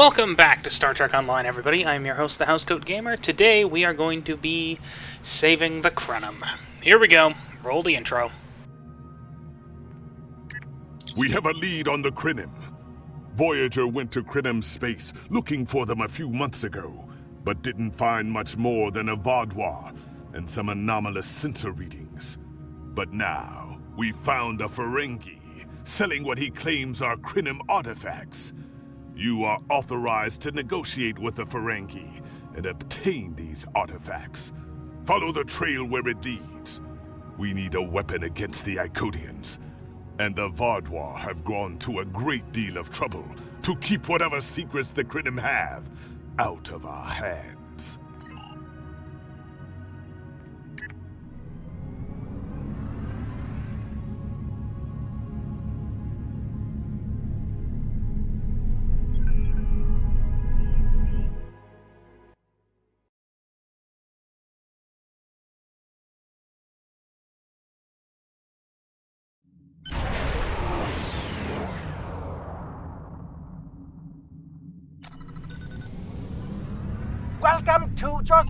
Welcome back to Star Trek Online, everybody. I'm your host, the Housecoat Gamer. Today we are going to be saving the Krenim. Here we go. Roll the intro. We have a lead on the Krenim. Voyager went to Krenim space looking for them a few months ago, but didn't find much more than a Vanguard and some anomalous sensor readings. But now, we found a Ferengi selling what he claims are Krenim artifacts. You are authorized to negotiate with the Ferengi and obtain these artifacts. Follow the trail where it leads. We need a weapon against the Icodians, and the Vanguard have gone to a great deal of trouble to keep whatever secrets the Krenim have out of our hands. Welcome to your...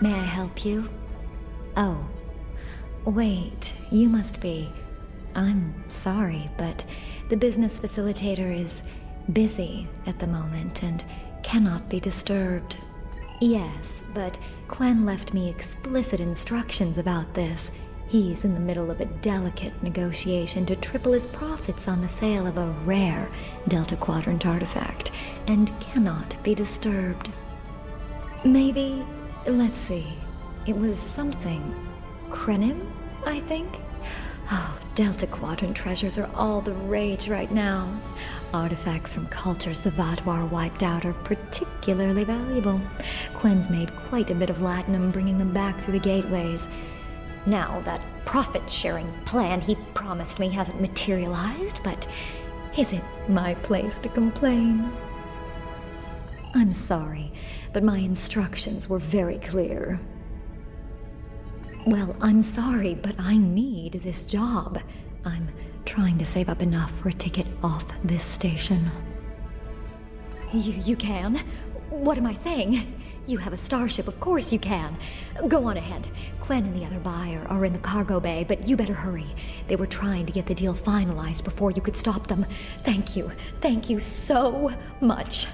May I help you? Oh, wait, you must be. I'm sorry, but the business facilitator is busy at the moment and cannot be disturbed. Yes, but Quen left me explicit instructions about this. He's in the middle of a delicate negotiation to triple his profits on the sale of a rare Delta Quadrant artifact, and cannot be disturbed. Maybe... let's see. It was something. Krenim, I think? Oh, Delta Quadrant treasures are all the rage right now. Artifacts from cultures the Vanguard wiped out are particularly valuable. Quen's made quite a bit of latinum bringing them back through the gateways. Now, that profit-sharing plan he promised me hasn't materialized, but is it my place to complain? I'm sorry, but my instructions were very clear. Well, I'm sorry, but I need this job. I'm trying to save up enough for a ticket off this station. You can? What am I saying? You have a Starship, of course you can. Go on ahead. Quen and the other buyer are in the cargo bay, but you better hurry. They were trying to get the deal finalized before you could stop them. Thank you. Thank you so much.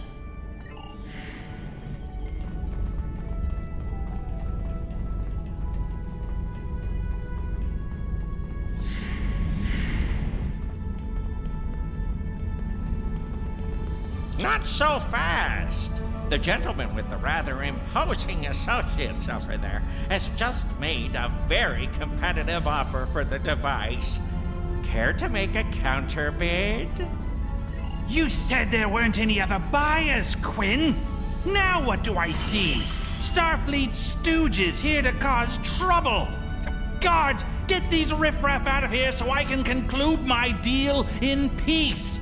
Not so fast! The gentleman with the rather imposing associates over there has just made a very competitive offer for the device. Care to make a counterbid? You said there weren't any other buyers, Quinn. Now what do I see? Starfleet stooges here to cause trouble. Guards, get these riffraff out of here so I can conclude my deal in peace.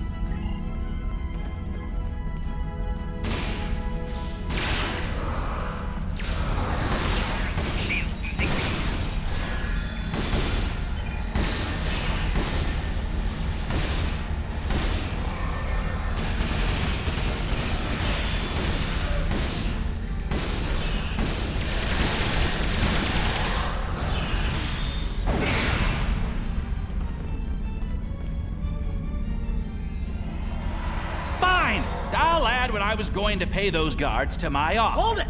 I'll add what I was going to pay those guards to my offer. Hold it!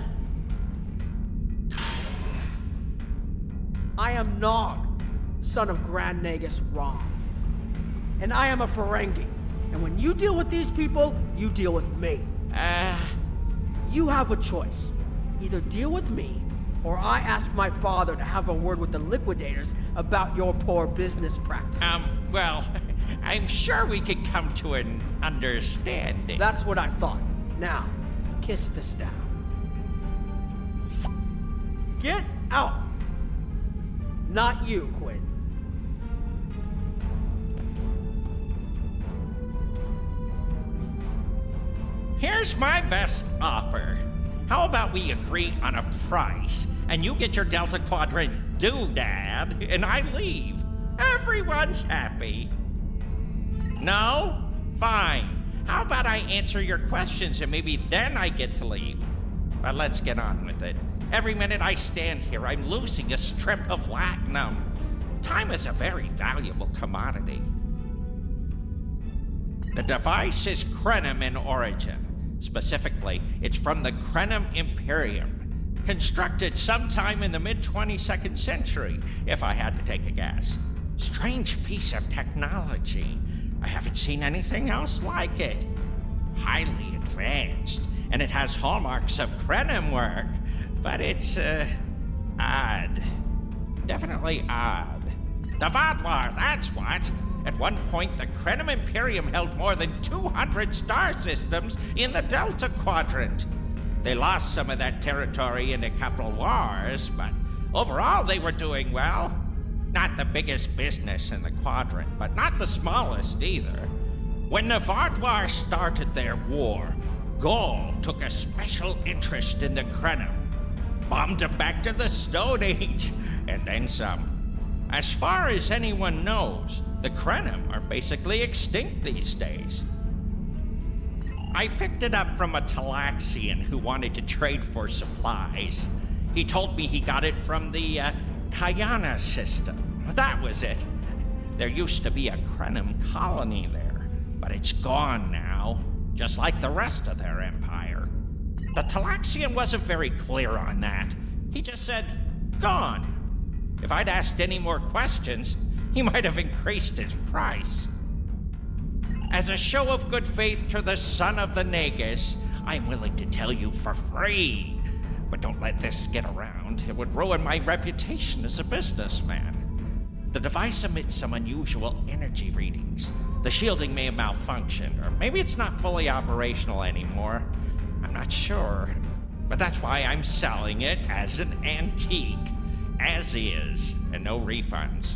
I am Nog, son of Grand Nagus Rom. And I am a Ferengi. And when you deal with these people, you deal with me. You have a choice. Either deal with me, or I ask my father to have a word with the liquidators about your poor business practices. Well, I'm sure we could come to an understanding. That's what I thought. Now, kiss the staff. Get out! Not you, Quinn. Here's my best offer. How about we agree on a price, and you get your Delta Quadrant doodad, and I leave. Everyone's happy. No? Fine. How about I answer your questions and maybe then I get to leave? But let's get on with it. Every minute I stand here, I'm losing a strip of platinum. Time is a very valuable commodity. The device is Krenim in origin. Specifically, it's from the Krenim Imperium. Constructed sometime in the mid-22nd century, if I had to take a guess. Strange piece of technology. I haven't seen anything else like it. Highly advanced, and it has hallmarks of Krenim work, but it's, odd. Definitely odd. The Vanguard, that's what! At one point, the Krenim Imperium held more than 200 star systems in the Delta Quadrant. They lost some of that territory in a couple wars, but overall they were doing well. Not the biggest business in the quadrant, but not the smallest either. When the Vanguard started their war, Gol took a special interest in the Krenim. Bombed them back to the Stone Age, and then some. As far as anyone knows, the Krenim are basically extinct these days. I picked it up from a Talaxian who wanted to trade for supplies. He told me he got it from the Kayana system. That was it. There used to be a Krenim colony there, but it's gone now, just like the rest of their empire. The Talaxian wasn't very clear on that. He just said, gone. If I'd asked any more questions, he might have increased his price. As a show of good faith to the son of the Nagus, I'm willing to tell you for free. But don't let this get around. It would ruin my reputation as a businessman. The device emits some unusual energy readings. The shielding may have malfunctioned, or maybe it's not fully operational anymore. I'm not sure. But that's why I'm selling it as an antique. As is, and no refunds.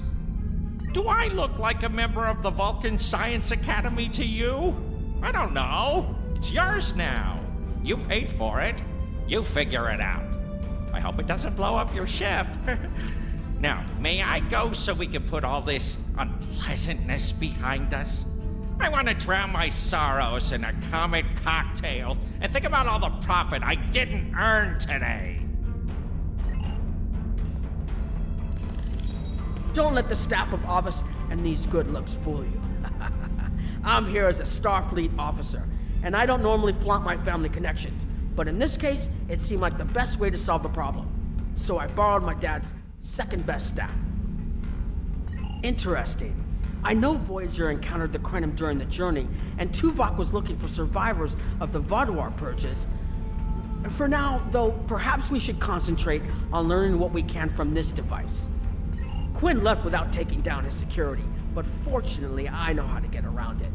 Do I look like a member of the Vulcan Science Academy to you? I don't know. It's yours now. You paid for it. You figure it out. I hope it doesn't blow up your ship. Now, may I go so we can put all this unpleasantness behind us? I want to drown my sorrows in a comet cocktail and think about all the profit I didn't earn today. Don't let the staff of Office and these good looks fool you. I'm here as a Starfleet officer, and I don't normally flaunt my family connections, but in this case, it seemed like the best way to solve the problem. So I borrowed my dad's second best staff. Interesting. I know Voyager encountered the Krenim during the journey, and Tuvok was looking for survivors of the Vanguard purges. For now, though, perhaps we should concentrate on learning what we can from this device. Quinn left without taking down his security, but fortunately I know how to get around it.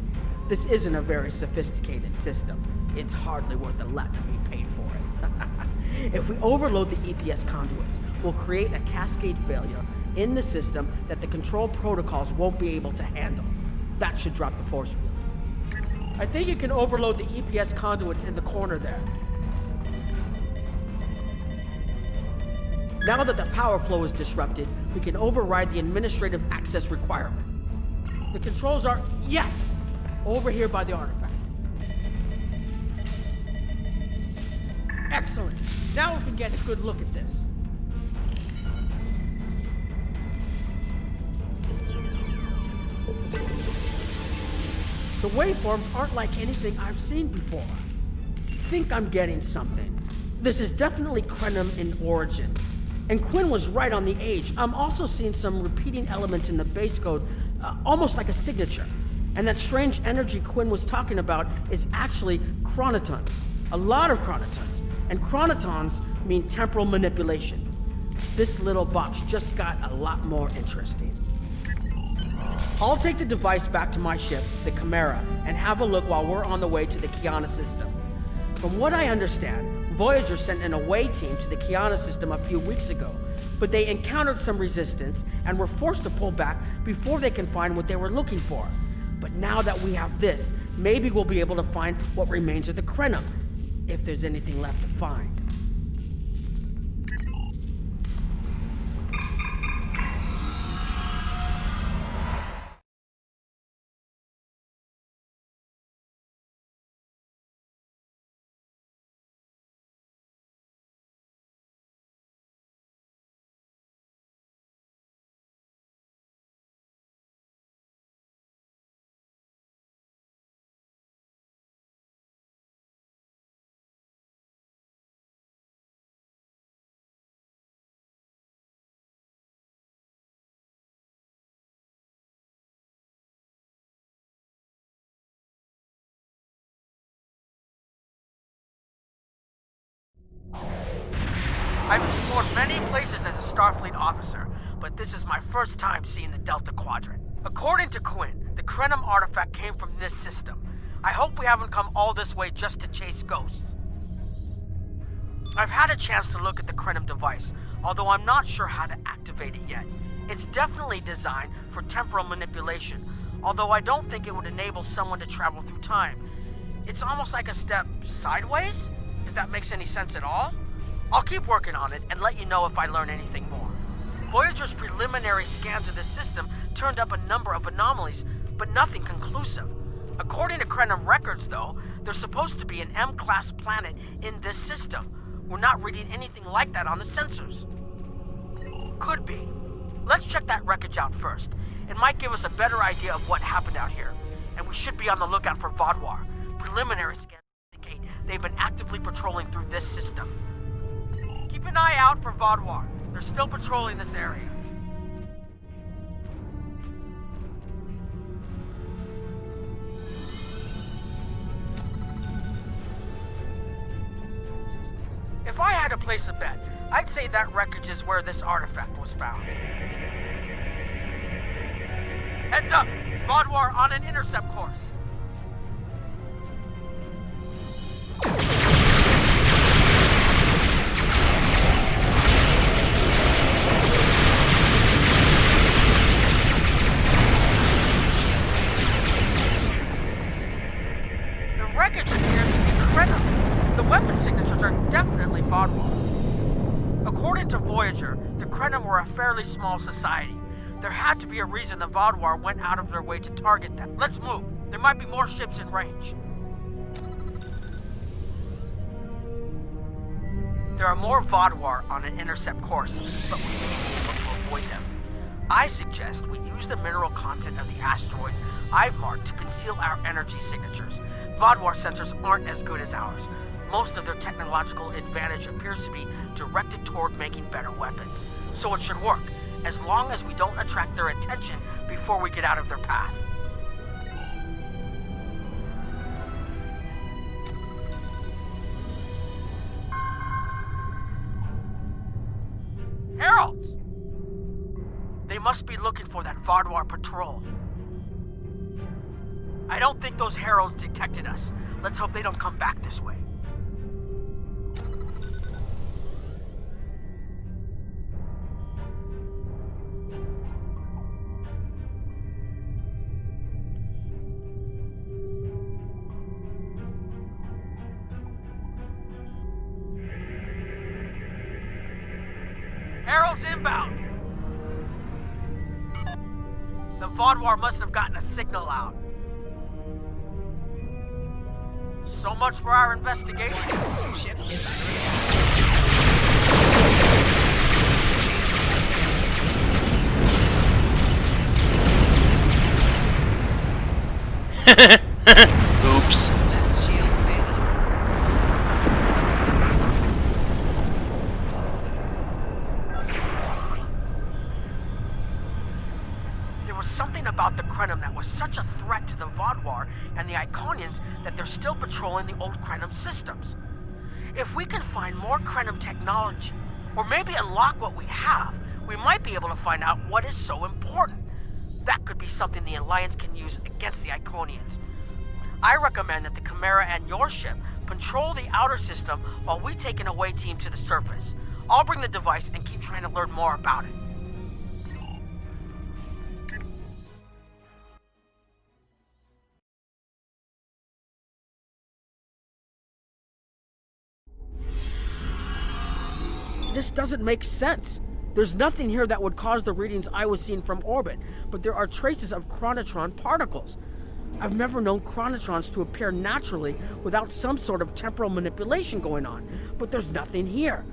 This isn't a very sophisticated system. It's hardly worth the latinum he paid for it. If we overload the EPS conduits, we'll create a cascade failure in the system that the control protocols won't be able to handle. That should drop the force field. I think you can overload the EPS conduits in the corner there. Now that the power flow is disrupted, we can override the administrative access requirement. The controls are, yes, over here by the artifact. Excellent. Now we can get a good look at this. The waveforms aren't like anything I've seen before. I think I'm getting something. This is definitely Krenim in origin. And Quinn was right on the age. I'm also seeing some repeating elements in the base code, almost like a signature. And that strange energy Quinn was talking about is actually chronotons. A lot of chronotons. And chronotons mean temporal manipulation. This little box just got a lot more interesting. I'll take the device back to my ship, the Chimera, and have a look while we're on the way to the Kiana system. From what I understand, Voyager sent an away team to the Kiana system a few weeks ago, but they encountered some resistance and were forced to pull back before they can find what they were looking for. But now that we have this, maybe we'll be able to find what remains of the Krenim, if there's anything left to find. I've explored many places as a Starfleet officer, but this is my first time seeing the Delta Quadrant. According to Quinn, the Krenim artifact came from this system. I hope we haven't come all this way just to chase ghosts. I've had a chance to look at the Krenim device, although I'm not sure how to activate it yet. It's definitely designed for temporal manipulation, although I don't think it would enable someone to travel through time. It's almost like a step sideways, if that makes any sense at all. I'll keep working on it and let you know if I learn anything more. Voyager's preliminary scans of this system turned up a number of anomalies, but nothing conclusive. According to Krenim records, though, there's supposed to be an M-class planet in this system. We're not reading anything like that on the sensors. Could be. Let's check that wreckage out first. It might give us a better idea of what happened out here. And we should be on the lookout for Vanguard. Preliminary scans indicate they've been actively patrolling through this system. Keep an eye out for Vanguard. They're still patrolling this area. If I had to place a bet, I'd say that wreckage is where this artifact was found. Heads up! Vanguard on an intercept course. The wreckage appears to be Krenim. The weapon signatures are definitely Vanguard. According to Voyager, the Krenim were a fairly small society. There had to be a reason the Vanguard went out of their way to target them. Let's move. There might be more ships in range. There are more Vanguard on an intercept course, but we may be able to avoid them. I suggest we use the mineral content of the asteroids I've marked to conceal our energy signatures. Vanguard sensors aren't as good as ours. Most of their technological advantage appears to be directed toward making better weapons. So it should work, as long as we don't attract their attention before we get out of their path. Heralds! They must be looking for that Vanguard patrol. I don't think those heralds detected us. Let's hope they don't come back this way. inbound! The Vanguard must have gotten a signal out. So much for our investigation. Ship is under Oops. Left shields failing. There was something about the Krenim that was such a threat to the Vanguard and the Iconians that they're still patrolling the old Krenim systems. If we can find more Krenim technology, or maybe unlock what we have, we might be able to find out what is so important. That could be something the Alliance can use against the Iconians. I recommend that the Chimera and your ship patrol the outer system while we take an away team to the surface. I'll bring the device and keep trying to learn more about it. This doesn't make sense. There's nothing here that would cause the readings I was seeing from orbit, but there are traces of chronotron particles. I've never known chronotrons to appear naturally without some sort of temporal manipulation going on, but there's nothing here.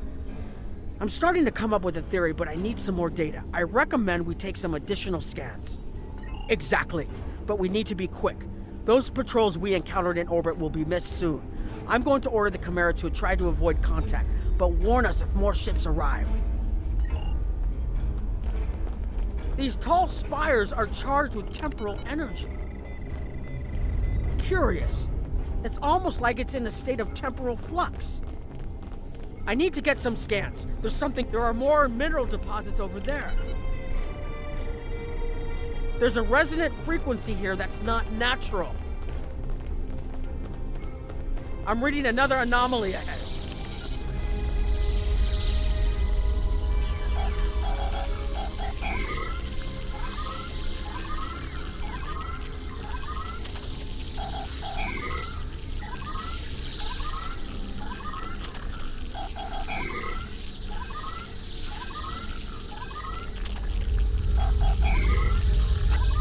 I'm starting to come up with a theory, but I need some more data. I recommend we take some additional scans. Exactly, but we need to be quick. Those patrols we encountered in orbit will be missed soon. I'm going to order the Chimera to try to avoid contact, but warn us if more ships arrive. These tall spires are charged with temporal energy. Curious. It's almost like it's in a state of temporal flux. I need to get some scans. There are more mineral deposits over there. There's a resonant frequency here that's not natural. I'm reading another anomaly ahead.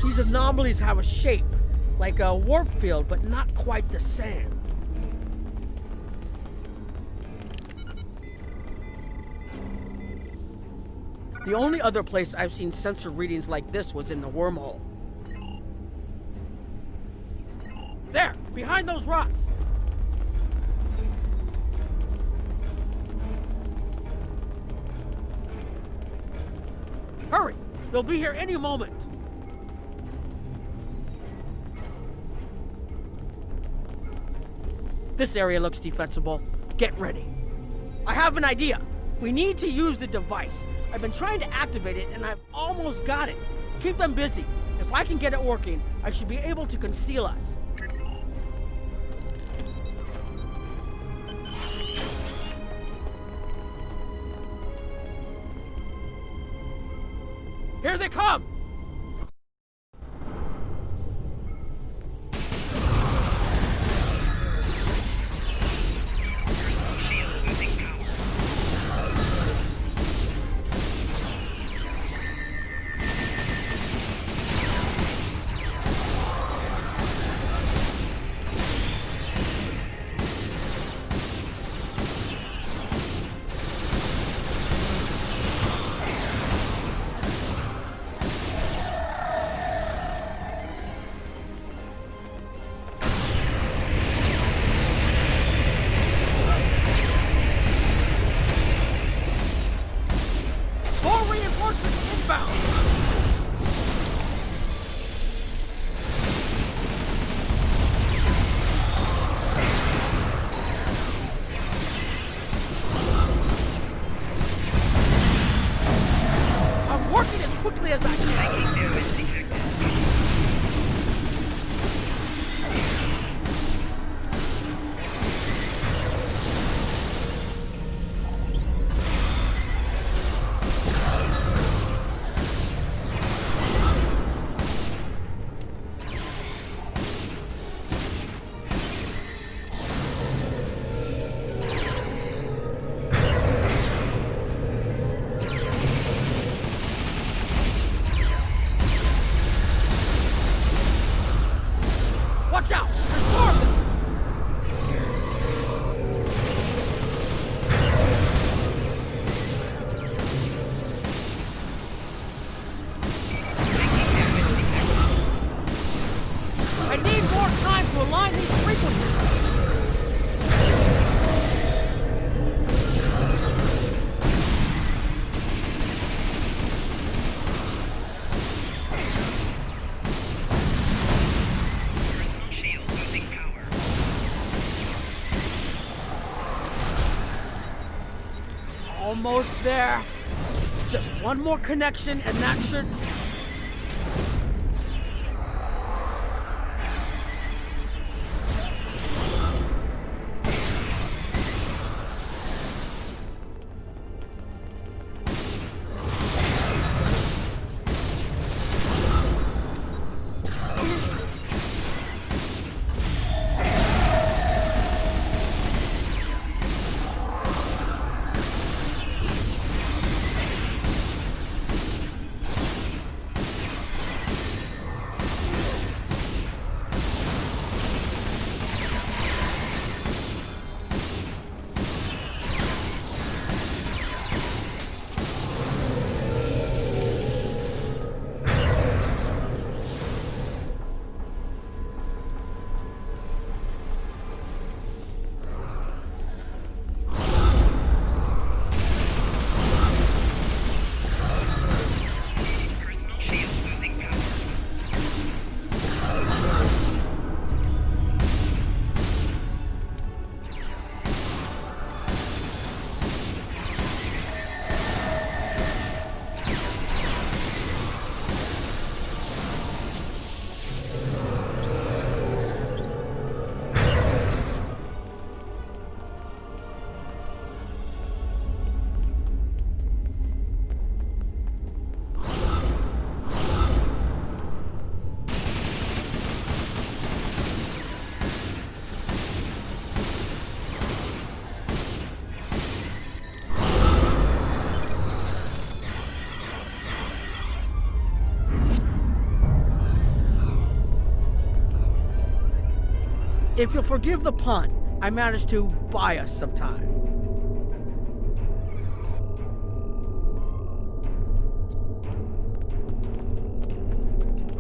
These anomalies have a shape, like a warp field, but not quite the same. The only other place I've seen sensor readings like this was in the wormhole. There, behind those rocks. Hurry, they'll be here any moment. This area looks defensible. Get ready. I have an idea. We need to use the device. I've been trying to activate it, and I've almost got it. Keep them busy. If I can get it working, I should be able to conceal us. Here they come! Quickly as I can. Almost there. Just one more connection and that should... If you'll forgive the pun, I managed to buy us some time.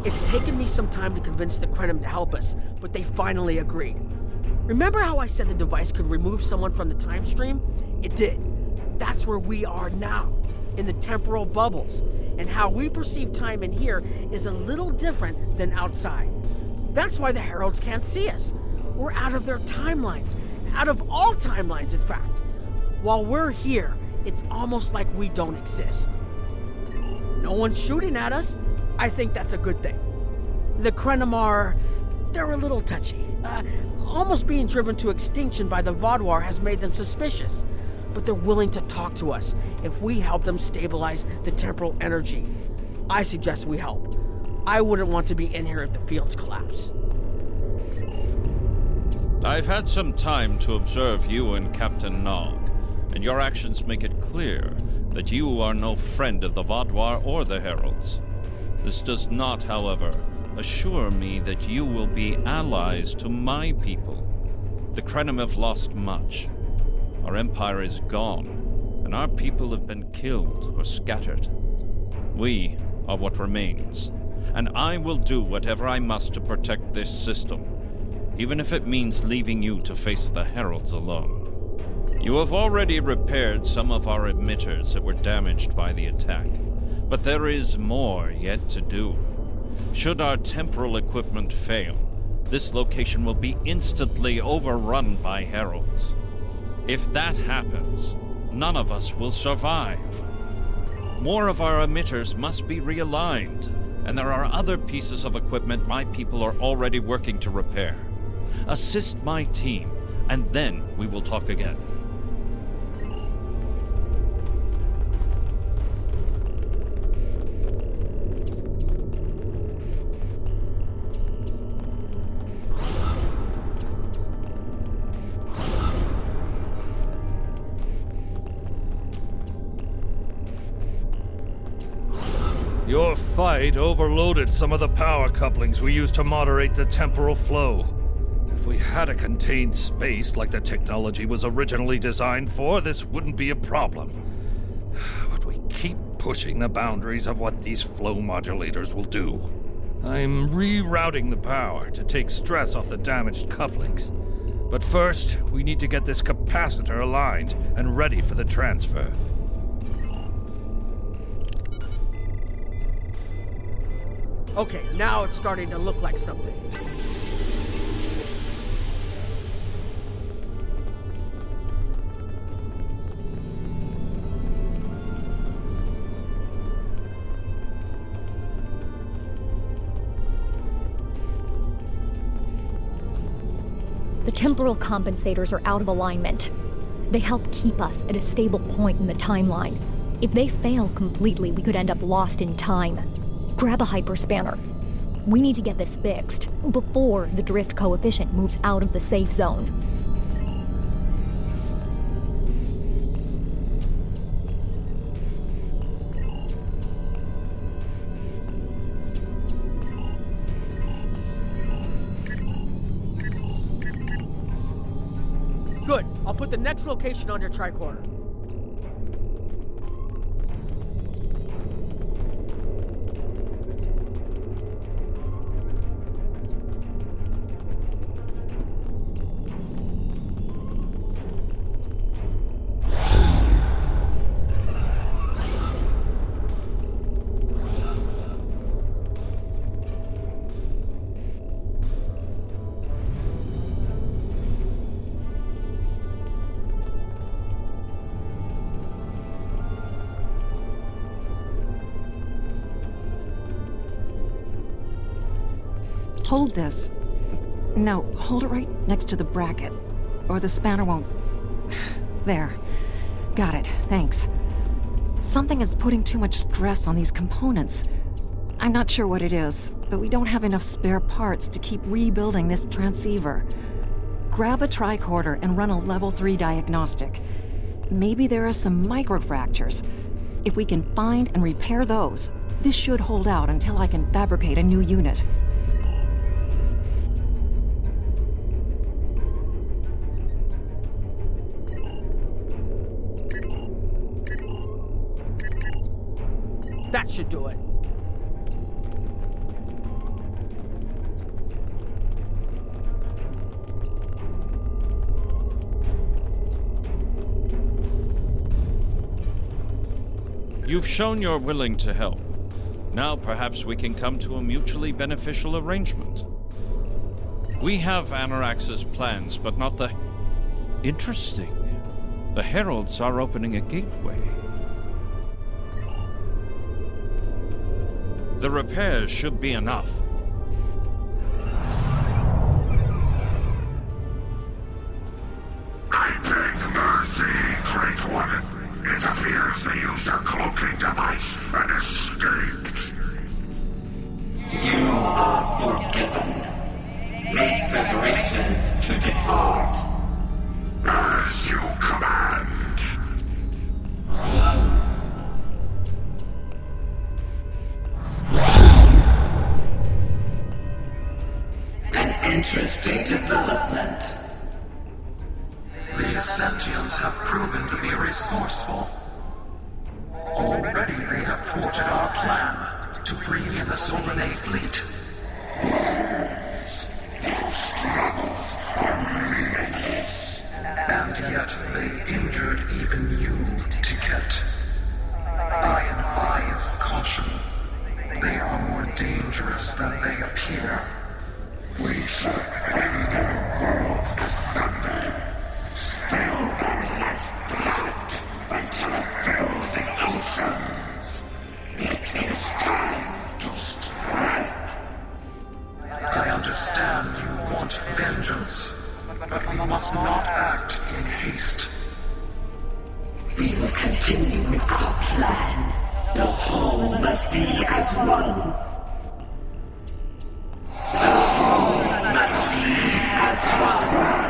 It's taken me some time to convince the Krenim to help us, but they finally agreed. Remember how I said the device could remove someone from the time stream? It did. That's where we are now, in the temporal bubbles, and how we perceive time in here is a little different than outside. That's why the Heralds can't see us. We're out of their timelines, out of all timelines, in fact. While we're here, it's almost like we don't exist. No one's shooting at us. I think that's a good thing. The Krenim they're a little touchy. Almost being driven to extinction by the Vanguard has made them suspicious. But they're willing to talk to us if we help them stabilize the temporal energy. I suggest we help. I wouldn't want to be in here if the fields collapse. I've had some time to observe you and Captain Nog, and your actions make it clear that you are no friend of the Vanguard or the Heralds. This does not, however, assure me that you will be allies to my people. The Krenim have lost much. Our empire is gone, and our people have been killed or scattered. We are what remains, and I will do whatever I must to protect this system, even if it means leaving you to face the Heralds alone. You have already repaired some of our emitters that were damaged by the attack, but there is more yet to do. Should our temporal equipment fail, this location will be instantly overrun by Heralds. If that happens, none of us will survive. More of our emitters must be realigned, and there are other pieces of equipment my people are already working to repair. Assist my team, and then we will talk again. Your fight overloaded some of the power couplings we used to moderate the temporal flow. If we had a contained space like the technology was originally designed for, this wouldn't be a problem. But we keep pushing the boundaries of what these flow modulators will do. I'm rerouting the power to take stress off the damaged couplings. But first, we need to get this capacitor aligned and ready for the transfer. Okay, now it's starting to look like something. Temporal compensators are out of alignment. They help keep us at a stable point in the timeline. If they fail completely, we could end up lost in time. Grab a hyperspanner. We need to get this fixed before the drift coefficient moves out of the safe zone. Good. I'll put the next location on your tricorder. Hold this. No, hold it right next to the bracket, or the spanner won't... There. Got it, thanks. Something is putting too much stress on these components. I'm not sure what it is, but we don't have enough spare parts to keep rebuilding this transceiver. Grab a tricorder and run a level 3 diagnostic. Maybe there are some microfractures. If we can find and repair those, this should hold out until I can fabricate a new unit. That should do it. You've shown you're willing to help. Now perhaps we can come to a mutually beneficial arrangement. We have Anorax's plans, but not the... Interesting. The Heralds are opening a gateway. The repairs should be enough. I beg mercy, Great One. It appears they used a cloaking device and escaped. You are forgiven. Make preparations to depart. As you command. An interesting development. These sentients have proven to be resourceful. Already they have thwarted our plan to bring in the Solanae fleet. Their struggles are meaningless. And yet they injured even you, Ticket. I advise caution. They are more dangerous than they appear. We should end their worlds asunder. Spill them as blood until it fills the oceans. It is time to strike. I understand you want vengeance, but we must not act in haste. We will continue with our plan. The whole must be as one. The whole must be as one.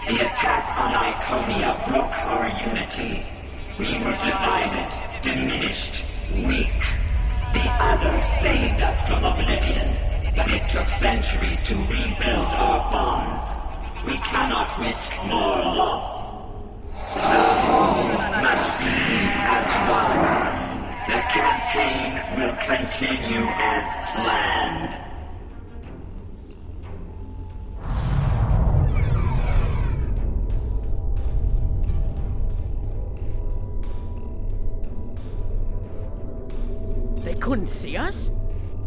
The attack on Iconia broke our unity. We were divided, diminished, weak. The others saved us from oblivion, but it took centuries to rebuild our bonds. We cannot risk more loss. The whole must be as one. The campaign will continue as planned. They couldn't see us?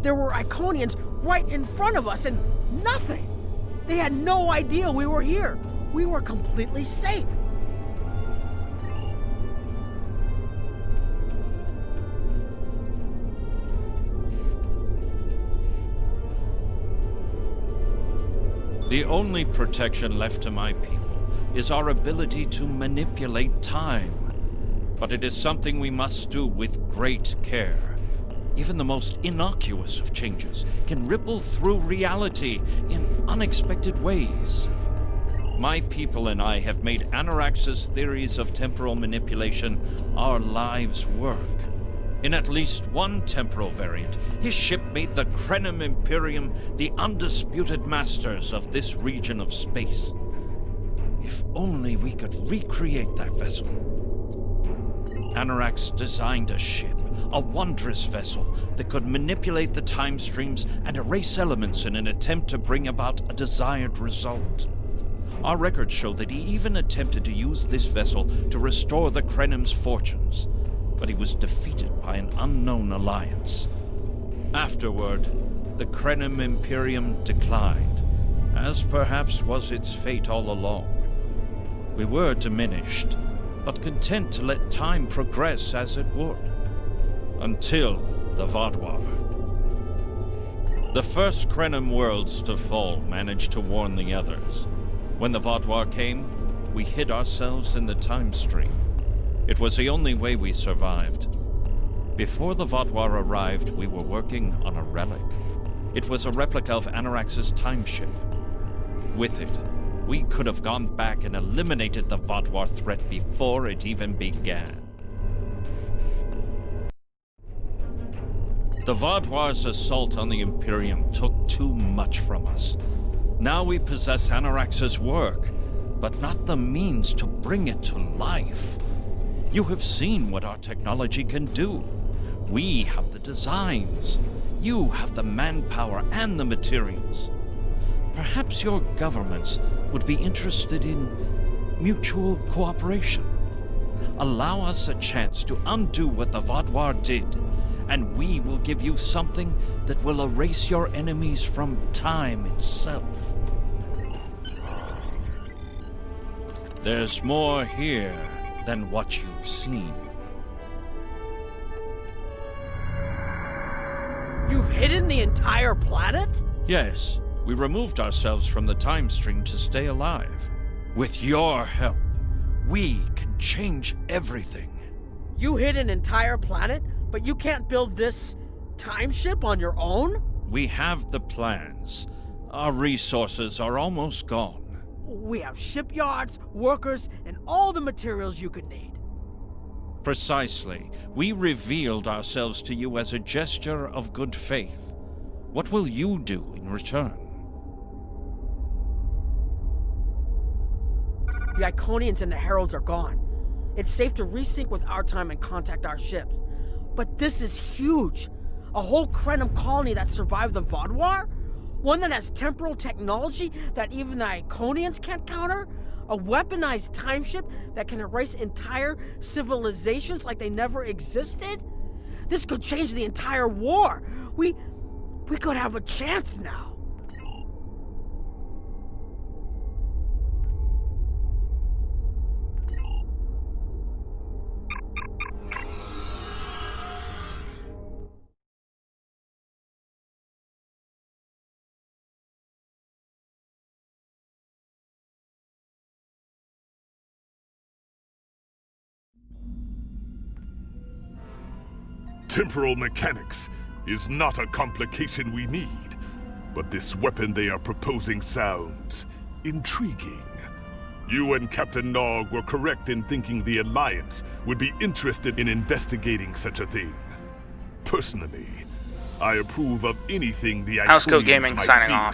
There were Iconians right in front of us and nothing! They had no idea we were here. We were completely safe. The only protection left to my people is our ability to manipulate time. But it is something we must do with great care. Even the most innocuous of changes can ripple through reality in unexpected ways. My people and I have made Anorax's theories of temporal manipulation our lives' work. In at least one temporal variant, his ship made the Krenim Imperium the undisputed masters of this region of space. If only we could recreate that vessel. Anorax designed a ship, a wondrous vessel that could manipulate the time streams and erase elements in an attempt to bring about a desired result. Our records show that he even attempted to use this vessel to restore the Krenim's fortunes, but he was defeated by an unknown alliance. Afterward, the Krenim Imperium declined, as perhaps was its fate all along. We were diminished, but content to let time progress as it would. Until the Vaadwaur. The first Krenim worlds to fall managed to warn the others. When the Vaadwaur came, we hid ourselves in the time stream. It was the only way we survived. Before the Vaadwaur arrived, we were working on a relic. It was a replica of Anorax's time ship. With it, we could have gone back and eliminated the Vaadwaur threat before it even began. The Vaadwaur's assault on the Imperium took too much from us. Now we possess Anorax's work, but not the means to bring it to life. You have seen what our technology can do. We have the designs. You have the manpower and the materials. Perhaps your governments would be interested in mutual cooperation. Allow us a chance to undo what the Vaadwaur did, and we will give you something that will erase your enemies from time itself. There's more here than what you've seen. You've hidden the entire planet? Yes, we removed ourselves from the time stream to stay alive. With your help, we can change everything. You hid an entire planet, but you can't build this time ship on your own? We have the plans. Our resources are almost gone. We have shipyards, workers, and all the materials you could need. Precisely. We revealed ourselves to you as a gesture of good faith. What will you do in return? The Iconians and the Heralds are gone. It's safe to resync with our time and contact our ships. But this is huge. A whole Krenim colony that survived the Vaadwaur? One that has temporal technology that even the Iconians can't counter? A weaponized time ship that can erase entire civilizations like they never existed? This could change the entire war. We could have a chance now. Temporal mechanics is not a complication we need, but this weapon they are proposing sounds intriguing. You and Captain Nog were correct in thinking the Alliance would be interested in investigating such a thing. Personally, I approve of anything the Housecoat Iconians Gaming might signing be. off.